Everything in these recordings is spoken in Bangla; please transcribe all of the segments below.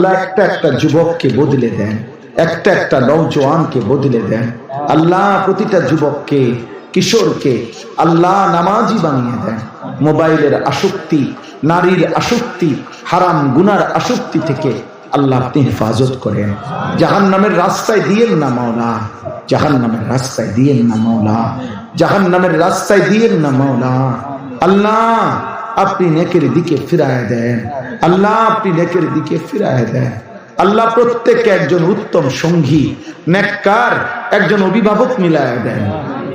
আল্লাহ একটা একটা যুবককে বদলে দেন, একটা একটা নওজোয়ানকে বদলে দেন। আল্লাহ প্রতিটা যুবককে, কিশোরকে আল্লাহ নামাজি বানিয়ে দেন। মোবাইলের আসক্তি, নারীর আসক্তি, হারাম গুনার আসক্তি থেকে আল্লাহ আপনি হেফাজত করেন। জাহান্নামের রাস্তায় দিয়েন না মাওলা, জাহান্নামের রাস্তায় দিয়েন না মাওলা, জাহান্নামের রাস্তায় দিয়েন না মাওলা। আল্লাহ আপনি নেকের দিকে ফিরায় দেন, আল্লাহ আপনি নেকের দিকে ফিরায় দেন। আল্লাহ প্রত্যেককে একজন উত্তম সঙ্গী, নেককার একজন অভিভাবক মিলায় দেন,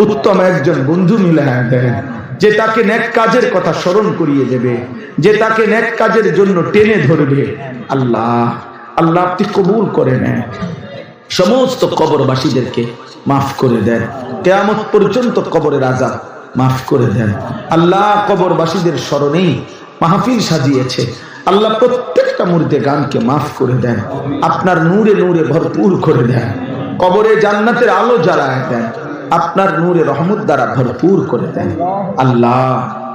উত্তম একজন বন্ধু মিলায় দেন, যে তাকে নেক কাজের কথা স্মরণ করিয়ে দেবে, যে তাকে নেক কাজের জন্য টেনে ধরবে। আল্লাহ আল্লাহ আপনি কবুল করে নেন। সমস্ত কবরবাসীদেরকে মাফ করে দেন, কিয়ামত পর্যন্ত কবরের আযাব মাফ করে দেন। আল্লাহ কবরবাসীদের স্মরণেই মাহফিল সাজিয়েছে, আল্লাহ প্রত্যেকটা মুর্দে গানকে মাফ করে দেন, আপনার নূরে নূরে ভরপুর করে দেন, কবরে জান্নাতের আলো জ্বালায় দেন, আপনার নূরে রহমত দ্বারা ভরপুর করে দেন। আল্লাহ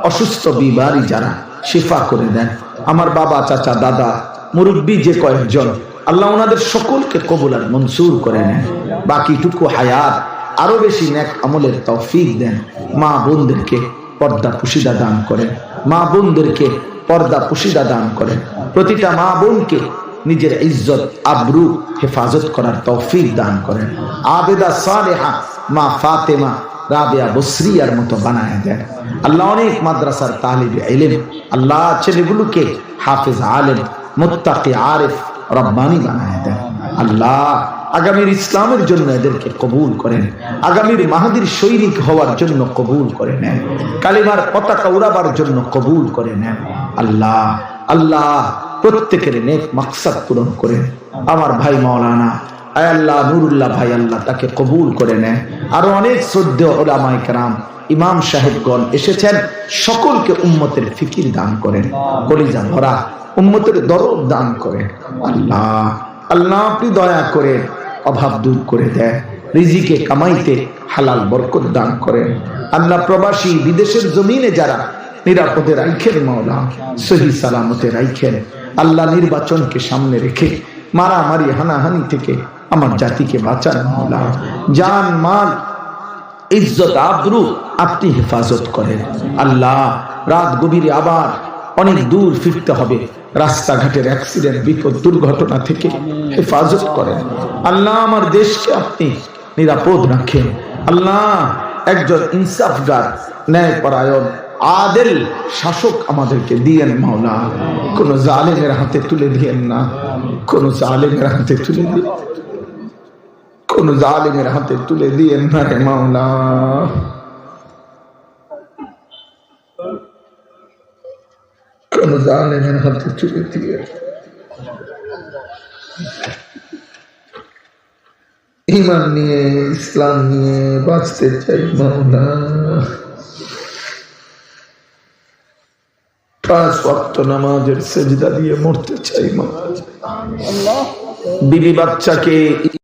অসুস্থ বিমারি যারা শিফা করে দেন। আমার বাবা, চাচা, দাদা, মুরব্বী যে কয়েকজন, আল্লাহ ওনাদের সকলকে কবুল আর মনসুর করে নেন। বাকিটুকু হায়াত আরো বেশি নেক আমলের তৌফিক দেন। মা বোনদেরকে পর্দা পুশিদা দান করেন, মা বোনদেরকে পর্দা পুশিদা দান করেন। প্রতিটা মা বোনকে নিজের ইজ্জত আবরু হেফাজত করার তৌফিক দান করেন। আবেদা সালেহা মা ফাতেমা রাবিয়া বসরিয়ার মতো বানায় দেন। আল্লাহ অনেক মাদ্রাসার তালিবে ইলম, আল্লাহ ছেলেগুলোকে হাফেজ, আলেম, মুত্তাকি, আরিফ, রব্বানি বানায় দেন। আল্লাহ আগামীর ইসলামের জন্য এদেরকে কবুল করেন, আগামীর মাহাদির সৈনিক হওয়ার জন্য কবুল করে নেন, কালিমার পতাকা উড়াবার জন্য কবুল করে নেন। আল্লাহ আল্লাহ প্রত্যেকের নেক মাকসাদ পূরণ করেন। আমার ভাই মাওলানা আয় আল্লাহ নুরুল্লাহ ভাই, আল্লাহ তাকে কবুল করে নেন। আরো অনেক শ্রদ্ধেয় উলামায়ে কেরাম, ইমাম সাহেবগণ এসেছেন, সকলকে উম্মতের ফিকির দান করেন, কলিজা ভরা উম্মতের দরদ দান করেন। আল্লাহ আল্লাহ আপনি দয়া করে অভাব দূর করে দেন, রিজিকে কামাইতে হালাল বরকত দান করেন। আল্লাহ প্রবাসী বিদেশের জমিনে যারা নিরাপদে রাখেন মাওলা, সহি সালামতে রাখেন। আল্লাহ নির্বাচনকে সামনে রেখে মারামারি হানাহানি থেকে আমার জাতিকে বাঁচান মাওলা। জান মাল ইজ্জত আবরু আপনি হেফাজত করেন। আল্লাহ রাত গভীরে আবার অনেক দূর ফিরতে হবে, রাস্তাঘাটের অ্যাক্সিডেন্ট, বিপদ, দুর্ঘটনা থেকে হেফাজত করেন। আল্লাহ আমার দেশকে আপনি নিরাপদ রাখেন। আল্লাহ একজন ইনসাফগার, ন্যায়পরায়ণ, আদেল শাসক আমাদেরকে দিয়েন মাওলা। কোন জালেমের হাতে তুলে দিয়েন না, কোন জালেমের হাতে তুলে দিয়েন, কোন জালেমের হাতে তুলে দিয়েন না রে মাওলা। কোন জালেমের হাতে তুলে দিয়ে ঈমান নিয়ে, ইসলাম নিয়ে বাঁচতে চাই মাওলা। 5 ওয়াক্ত নামাজের সেজদা দিয়ে মরতে চাই মাওলা। বিবি বাচ্চাকে